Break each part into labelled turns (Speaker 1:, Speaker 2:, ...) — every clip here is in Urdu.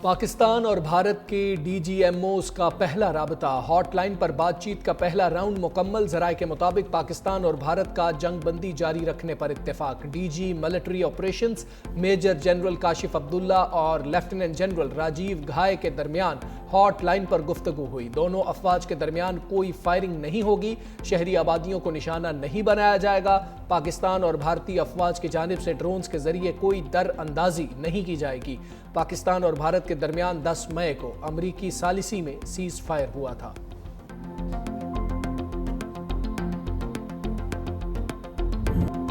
Speaker 1: پاکستان اور بھارت کے ڈی جی ایم اوز کا پہلا رابطہ، ہاٹ لائن پر بات چیت کا پہلا راؤنڈ مکمل۔ ذرائع کے مطابق پاکستان اور بھارت کا جنگ بندی جاری رکھنے پر اتفاق۔ D G military operations major general Kashif Abdullah اور لیفٹیننٹ جنرل راجیو گھائے کے درمیان ہاٹ لائن پر گفتگو ہوئی۔ دونوں افواج کے درمیان کوئی فائرنگ نہیں ہوگی، شہری آبادیوں کو نشانہ نہیں بنایا جائے گا۔ پاکستان اور بھارتی افواج کی جانب سے ڈرونز کے ذریعے کوئی در اندازی نہیں کی جائے گی۔ پاکستان اور بھارت کے درمیان 10 مئی کو امریکی ثالثی میں سیز فائر ہوا تھا۔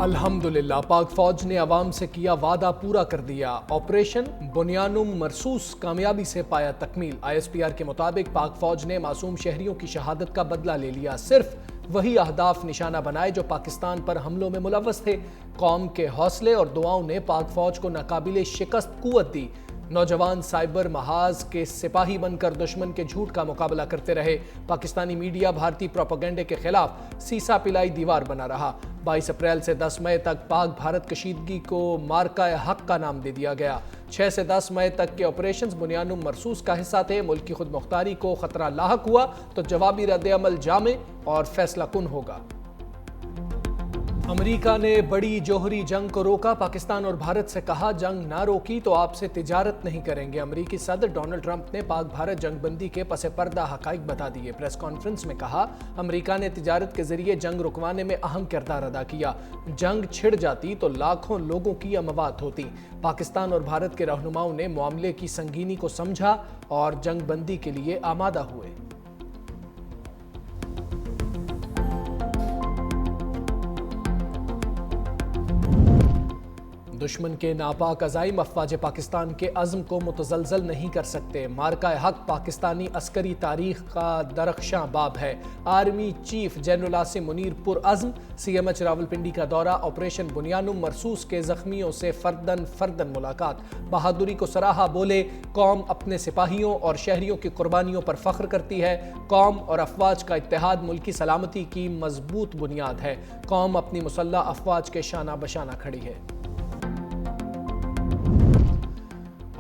Speaker 1: الحمدللہ، پاک فوج نے عوام سے کیا وعدہ پورا کر دیا۔ آپریشن بنیانم مرصوص کامیابی سے پایا تکمیل۔ آئی ایس پی آر کے مطابق پاک فوج نے معصوم شہریوں کی شہادت کا بدلہ لے لیا، صرف وہی اہداف نشانہ بنائے جو پاکستان پر حملوں میں ملوث تھے۔ قوم کے حوصلے اور دعاؤں نے پاک فوج کو ناقابل شکست قوت دی۔ نوجوان سائبر محاذ کے سپاہی بن کر دشمن کے جھوٹ کا مقابلہ کرتے رہے۔ پاکستانی میڈیا بھارتی پروپیگنڈے کے خلاف سیسا پلائی دیوار بنا رہا۔ 22 اپریل سے 10 مئی تک پاک بھارت کشیدگی کو مارکہ حق کا نام دے دیا گیا۔ 6 سے 10 مئی تک کے آپریشنز بنیانم مرصوص کا حصہ تھے۔ ملک کی خود مختاری کو خطرہ لاحق ہوا تو جوابی رد عمل جامع اور فیصلہ کن ہوگا۔ امریکہ نے بڑی جوہری جنگ کو روکا۔ پاکستان اور بھارت سے کہا جنگ نہ روکی تو آپ سے تجارت نہیں کریں گے۔ امریکی صدر ڈونلڈ ٹرمپ نے پاک بھارت جنگ بندی کے پس پردہ حقائق بتا دیے۔ پریس کانفرنس میں کہا امریکہ نے تجارت کے ذریعے جنگ رکوانے میں اہم کردار ادا کیا۔ جنگ چھڑ جاتی تو لاکھوں لوگوں کی اموات ہوتی۔ پاکستان اور بھارت کے رہنماؤں نے معاملے کی سنگینی کو سمجھا اور جنگ بندی کے لیے آمادہ ہوئے۔ دشمن کے ناپاک عزائم افواج پاکستان کے عزم کو متزلزل نہیں کر سکتے۔ مارکہ حق پاکستانی عسکری تاریخ کا درخشاں باب ہے۔ Army chief general Asim Munir پرعزم۔ سی ایم ایچ راولپنڈی کا دورہ، آپریشن بنیانم مرصوص کے زخمیوں سے فردن ملاقات۔ بہادری کو سراہا، بولے قوم اپنے سپاہیوں اور شہریوں کی قربانیوں پر فخر کرتی ہے۔ قوم اور افواج کا اتحاد ملکی سلامتی کی مضبوط بنیاد ہے۔ قوم اپنی مسلح افواج کے شانہ بشانہ کھڑی ہے۔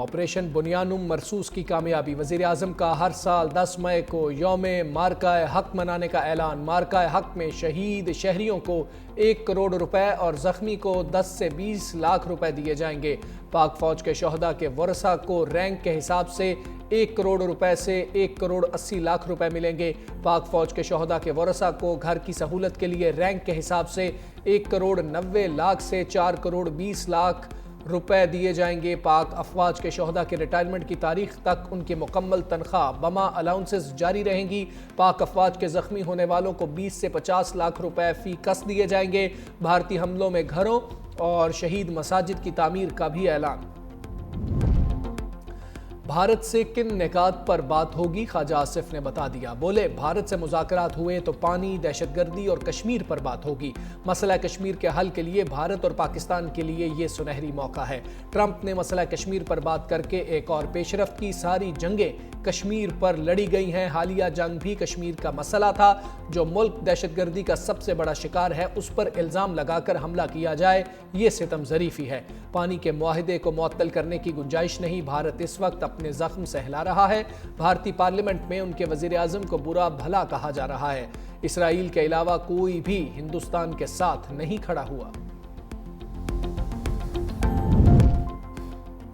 Speaker 1: آپریشن بنیانم مرصوص کی کامیابی۔ وزیر اعظم کا ہر سال 10 مئی کو یوم مارکہ حق منانے کا اعلان۔ مارکہ حق میں شہید شہریوں کو 1 کروڑ روپے اور زخمی کو 10 سے 20 لاکھ روپے دیے جائیں گے۔ پاک فوج کے شہداء کے ورثاء کو رینک کے حساب سے 1 کروڑ روپے سے 1 کروڑ 80 لاکھ روپے ملیں گے۔ پاک فوج کے شہداء کے ورثاء کو گھر کی سہولت کے لیے رینک کے حساب سے 1 کروڑ 90 لاکھ سے 4 کروڑ 20 لاکھ روپے دیے جائیں گے۔ پاک افواج کے شہداء کے ریٹائرمنٹ کی تاریخ تک ان کی مکمل تنخواہ بما الاؤنسز جاری رہیں گی۔ پاک افواج کے زخمی ہونے والوں کو 20 سے 50 لاکھ روپے فی کس دیے جائیں گے۔ بھارتی حملوں میں گھروں اور شہید مساجد کی تعمیر کا بھی اعلان۔ بھارت سے کن نکات پر بات ہوگی، خواجہ آصف نے بتا دیا۔ بولے بھارت سے مذاکرات ہوئے تو پانی، دہشت گردی اور کشمیر پر بات ہوگی۔ مسئلہ کشمیر کے حل کے لیے بھارت اور پاکستان کے لیے یہ سنہری موقع ہے۔ ٹرمپ نے مسئلہ کشمیر پر بات کر کے ایک اور پیشرفت کی۔ ساری جنگیں کشمیر پر لڑی گئی ہیں، حالیہ جنگ بھی کشمیر کا مسئلہ تھا۔ جو ملک دہشت گردی کا سب سے بڑا شکار ہے اس پر الزام لگا کر حملہ کیا جائے، یہ ستم ظریفی ہے۔ پانی کے معاہدے کو معطل کرنے کی گنجائش نہیں۔ بھارت اس وقت اپنے زخم سہلا رہا ہے۔ بھارتی پارلیمنٹ میں ان کے وزیر اعظم کو برا بھلا کہا جا رہا ہے۔ اسرائیل کے علاوہ کوئی بھی ہندوستان کے ساتھ نہیں کھڑا ہوا۔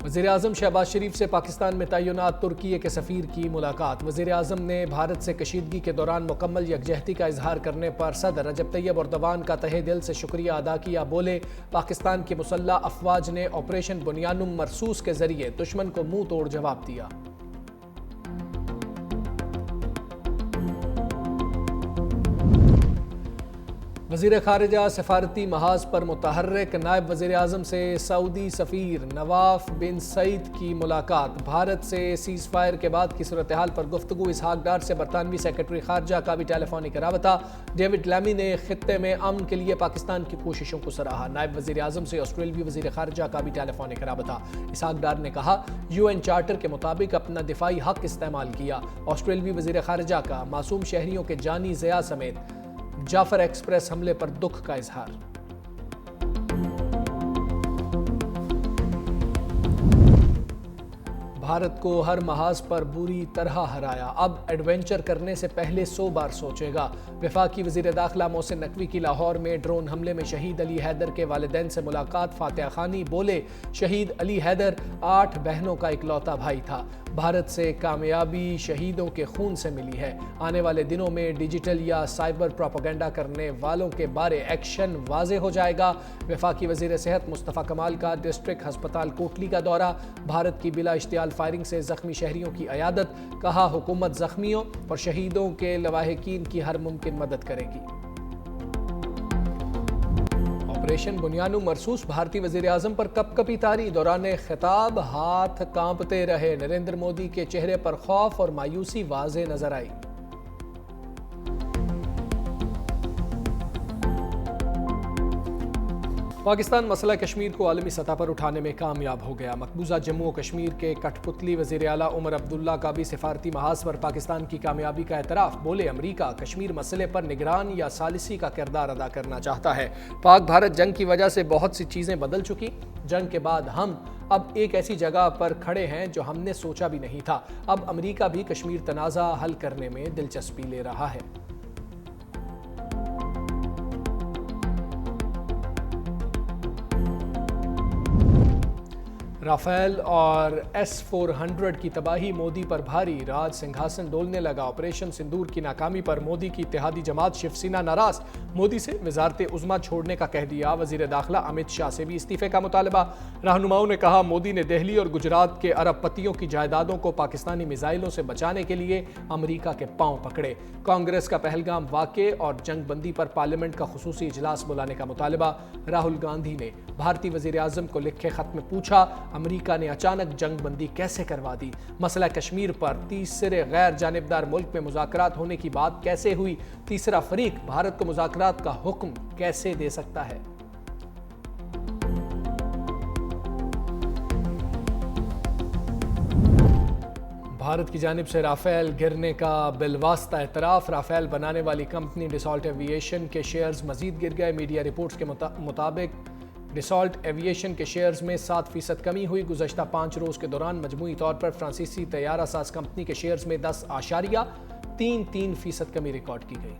Speaker 1: وزیر اعظم شہباز شریف سے پاکستان میں تعینات ترکی کے سفیر کی ملاقات۔ وزیر اعظم نے بھارت سے کشیدگی کے دوران مکمل یکجہتی کا اظہار کرنے پر صدر رجب طیب ایردوان کا تہہ دل سے شکریہ ادا کیا۔ بولے پاکستان کی مسلح افواج نے آپریشن بنیانم مرصوص کے ذریعے دشمن کو منہ توڑ جواب دیا۔ وزیر خارجہ سفارتی محاذ پر متحرک۔ نائب وزیر اعظم سے سعودی سفیر نواف بن سعید کی ملاقات۔ بھارت سے سیز فائر کے بعد کی صورتحال پر گفتگو۔ اسحاق ڈار سے برطانوی سیکرٹری خارجہ کا بھی ٹیلی فونک رابطہ۔ ڈیوڈ لیمی نے خطے میں امن کے لیے پاکستان کی کوششوں کو سراہا۔ نائب وزیر اعظم سے آسٹریلوی وزیر خارجہ کا بھی ٹیلی فونک رابطہ۔ اسحاق ڈار نے کہا UN چارٹر کے مطابق اپنا دفاعی حق استعمال کیا۔ آسٹریلوی وزیر خارجہ کا معصوم شہریوں کے جانی ضیاع سمیت جعفر ایکسپریس حملے پر دکھ کا اظہار۔ بھارت کو ہر محاذ پر بری طرح ہرایا، اب ایڈونچر کرنے سے پہلے 100 بار سوچے گا۔ وفاقی وزیر داخلہ محسن نقوی کی لاہور میں ڈرون حملے میں شہید علی حیدر کے والدین سے ملاقات، فاتحہ خوانی، بولے شہید علی حیدر 8 بہنوں کا اکلوتا بھائی تھا۔ بھارت سے کامیابی شہیدوں کے خون سے ملی ہے، آنے والے دنوں میں ڈیجیٹل یا سائبر پروپیگنڈا کرنے والوں کے بارے ایکشن واضح ہو جائے گا۔ وفاقی وزیر صحت مصطفیٰ کمال کا ڈسٹرکٹ ہسپتال کوٹلی کا دورہ، بھارت کی بلا اشتعال فائرنگ سے زخمی شہریوں کی عیادت، کہا حکومت زخمیوں اور شہیدوں کے لواحقین کی ہر ممکن مدد کرے گی۔ آپریشن بنیانو مرسوس، بھارتی وزیر اعظم پر کپ کپی طاری، دوران خطاب ہاتھ کانپتے رہے، نریندر مودی کے چہرے پر خوف اور مایوسی واضح نظر آئی۔ پاکستان مسئلہ کشمیر کو عالمی سطح پر اٹھانے میں کامیاب ہو گیا۔ مقبوضہ جموں و کشمیر کے کٹھ پتلی وزیر اعلیٰ عمر عبداللہ کا بھی سفارتی محاذ پر پاکستان کی کامیابی کا اعتراف، بولے امریکہ کشمیر مسئلے پر نگران یا ثالثی کا کردار ادا کرنا چاہتا ہے۔ پاک بھارت جنگ کی وجہ سے بہت سی چیزیں بدل چکی، جنگ کے بعد ہم اب ایک ایسی جگہ پر کھڑے ہیں جو ہم نے سوچا بھی نہیں تھا۔ اب امریکہ بھی کشمیر تنازع حل کرنے میں دلچسپی لے رہا ہے۔ رافیل اور S-400 کی تباہی مودی پر بھاری، راج سنگھاسن ڈولنے لگا۔ آپریشن سندور کی ناکامی پر مودی کی اتحادی جماعت شیو سینا ناراض، مودی سے وزارت عظمیٰ چھوڑنے کا کہہ دیا۔ وزیر داخلہ امت شاہ سے بھی استعفے کا مطالبہ، رہنماؤں نے کہا مودی نے دہلی اور گجرات کے ارب پتیوں کی جائیدادوں کو پاکستانی میزائلوں سے بچانے کے لیے امریکہ کے پاؤں پکڑے۔ کانگریس کا پہلگام واقعے اور جنگ بندی پر پارلیمنٹ کا خصوصی اجلاس بلانے کا مطالبہ، راہل گاندھی نے بھارتی وزیر اعظم کو لکھے خط میں پوچھا امریکہ نے اچانک جنگ بندی کیسے کروا دی؟ مسئلہ کشمیر پر تیسرے غیر جانبدار ملک میں مذاکرات ہونے کی بات کیسے ہوئی؟ تیسرا فریق بھارت کو مذاکرات کا حکم کیسے دے سکتا ہے؟ بھارت کی جانب سے رافیل گرنے کا بالواسطہ اعتراف، رافیل بنانے والی کمپنی ڈسالٹ ایوی ایشن کے شیئرز مزید گر گئے۔ میڈیا رپورٹس کے مطابق ڈسالٹ ایوی ایشن کے شیئرز میں 7% کمی ہوئی۔ گزشتہ 5 روز کے دوران مجموعی طور پر فرانسیسی طیارہ ساز کمپنی کے شیئرز میں 10.33% کمی ریکارڈ کی گئی۔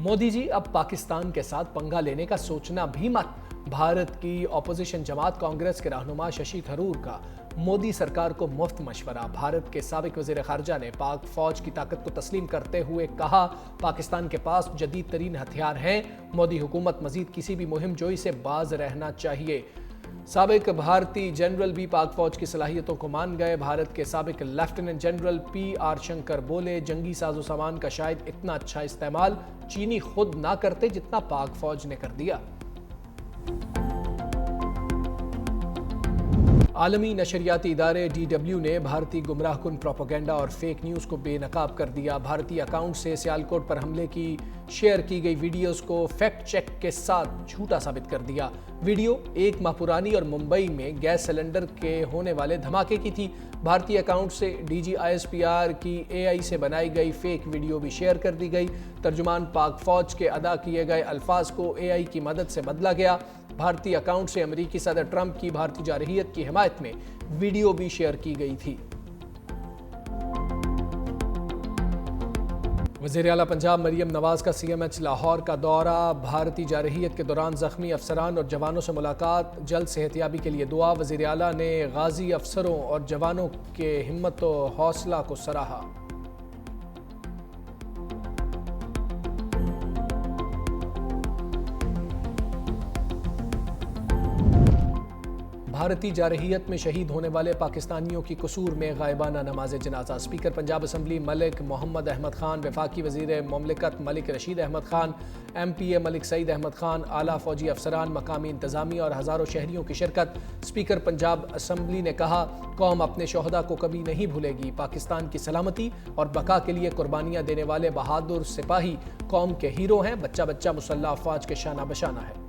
Speaker 1: مودی جی اب پاکستان کے ساتھ پنگا لینے کا سوچنا بھی مت۔ بھارت کی اپوزیشن جماعت کانگریس کے رہنما ششی تھرور کا مودی سرکار کو مفت مشورہ۔ بھارت کے سابق وزیر خارجہ نے پاک فوج کی طاقت کو تسلیم کرتے ہوئے کہا پاکستان کے پاس جدید ترین ہتھیار ہیں، مودی حکومت مزید کسی بھی مہم جوئی سے باز رہنا چاہیے۔ سابق بھارتی جنرل بھی پاک فوج کی صلاحیتوں کو مان گئے۔ بھارت کے سابق لیفٹیننٹ جنرل PR شنکر بولے جنگی ساز و سامان کا شاید اتنا اچھا استعمال چینی خود نہ کرتے جتنا پاک فوج نے کر دیا۔ عالمی نشریاتی ادارے DW نے بھارتی گمراہ کن پروپیگنڈا اور فیک نیوز کو بے نقاب کر دیا۔ بھارتی اکاؤنٹ سے سیالکوٹ پر حملے کی شیئر کی گئی ویڈیوز کو فیکٹ چیک کے ساتھ جھوٹا ثابت کر دیا۔ ویڈیو 1 ماہ پرانی اور ممبئی میں گیس سلنڈر کے ہونے والے دھماکے کی تھی۔ بھارتی اکاؤنٹ سے DG ISPR کی AI سے بنائی گئی فیک ویڈیو بھی شیئر کر دی گئی۔ ترجمان پاک فوج کے ادا کیے گئے الفاظ کو AI کی مدد سے بدلا گیا۔ بھارتی اکاؤنٹ سے امریکی صدر ٹرمپ کی بھارتی جارحیت کی حمایت میں ویڈیو بھی شیئر کی گئی تھی۔ وزیر اعلیٰ پنجاب مریم نواز کا CMH لاہور کا دورہ، بھارتی جارحیت کے دوران زخمی افسران اور جوانوں سے ملاقات، جلد صحتیابی کے لیے دعا۔ وزیر اعلیٰ نے غازی افسروں اور جوانوں کے ہمت و حوصلہ کو سراہا۔ بھارتی جارحیت میں شہید ہونے والے پاکستانیوں کی قصور میں غائبانہ نماز جنازہ۔ اسپیکر پنجاب اسمبلی ملک محمد احمد خان، وفاقی وزیر مملکت ملک رشید احمد خان، MPA ملک سعید احمد خان، اعلیٰ فوجی افسران، مقامی انتظامیہ اور ہزاروں شہریوں کی شرکت۔ اسپیکر پنجاب اسمبلی نے کہا قوم اپنے شہداء کو کبھی نہیں بھولے گی۔ پاکستان کی سلامتی اور بقا کے لیے قربانیاں دینے والے بہادر سپاہی قوم کے ہیرو ہیں، بچہ بچہ مسلح افواج کے شانہ بشانہ ہے۔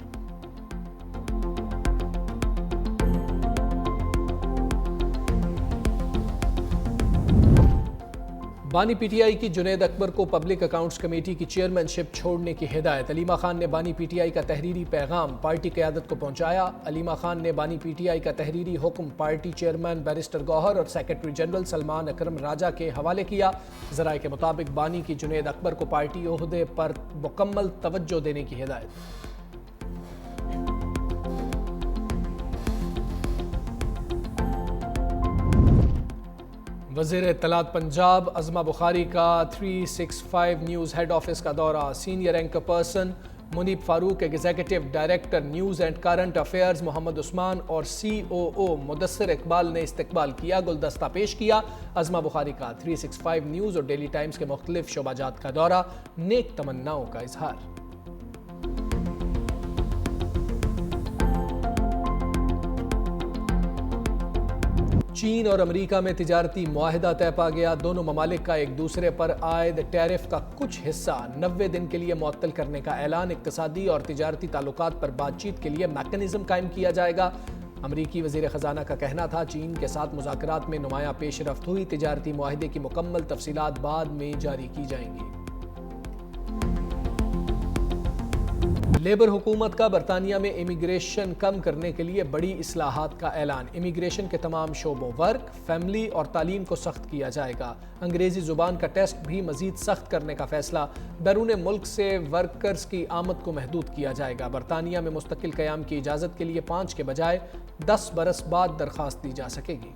Speaker 1: بانی پی ٹی آئی کی جنید اکبر کو پبلک اکاؤنٹس کمیٹی کی چیئرمین شپ چھوڑنے کی ہدایت۔ علیمہ خان نے بانی پی ٹی آئی کا تحریری پیغام پارٹی قیادت کو پہنچایا۔ علیمہ خان نے بانی پی ٹی آئی کا تحریری حکم پارٹی چیئرمین بیرسٹر گوہر اور سیکرٹری جنرل سلمان اکرم راجہ کے حوالے کیا۔ ذرائع کے مطابق بانی کی جنید اکبر کو پارٹی عہدے پر مکمل توجہ دینے کی ہدایت۔ وزیر اطلاعات پنجاب عظمہ بخاری کا 365 نیوز ہیڈ آفس کا دورہ۔ Senior anchor person Muneeb Farooq, executive director news and current affairs Muhammad Usman اور سی او او مدثر اقبال نے استقبال کیا، گلدستہ پیش کیا۔ عظمہ بخاری کا 365 نیوز اور ڈیلی ٹائمز کے مختلف شعبہ جات کا دورہ، نیک تمناؤں کا اظہار۔ چین اور امریکہ میں تجارتی معاہدہ طے پا گیا۔ دونوں ممالک کا ایک دوسرے پر عائد ٹیرف کا کچھ حصہ 90 دن کے لیے معطل کرنے کا اعلان۔ اقتصادی اور تجارتی تعلقات پر بات چیت کے لیے میکانزم قائم کیا جائے گا۔ امریکی وزیر خزانہ کا کہنا تھا چین کے ساتھ مذاکرات میں نمایاں پیش رفت ہوئی، تجارتی معاہدے کی مکمل تفصیلات بعد میں جاری کی جائیں گی۔ لیبر حکومت کا برطانیہ میں امیگریشن کم کرنے کے لیے بڑی اصلاحات کا اعلان۔ امیگریشن کے تمام شعبوں ورک، فیملی اور تعلیم کو سخت کیا جائے گا۔ انگریزی زبان کا ٹیسٹ بھی مزید سخت کرنے کا فیصلہ۔ بیرون ملک سے ورکرز کی آمد کو محدود کیا جائے گا۔ برطانیہ میں مستقل قیام کی اجازت کے لیے 5 کے بجائے 10 برس بعد درخواست دی جا سکے گی۔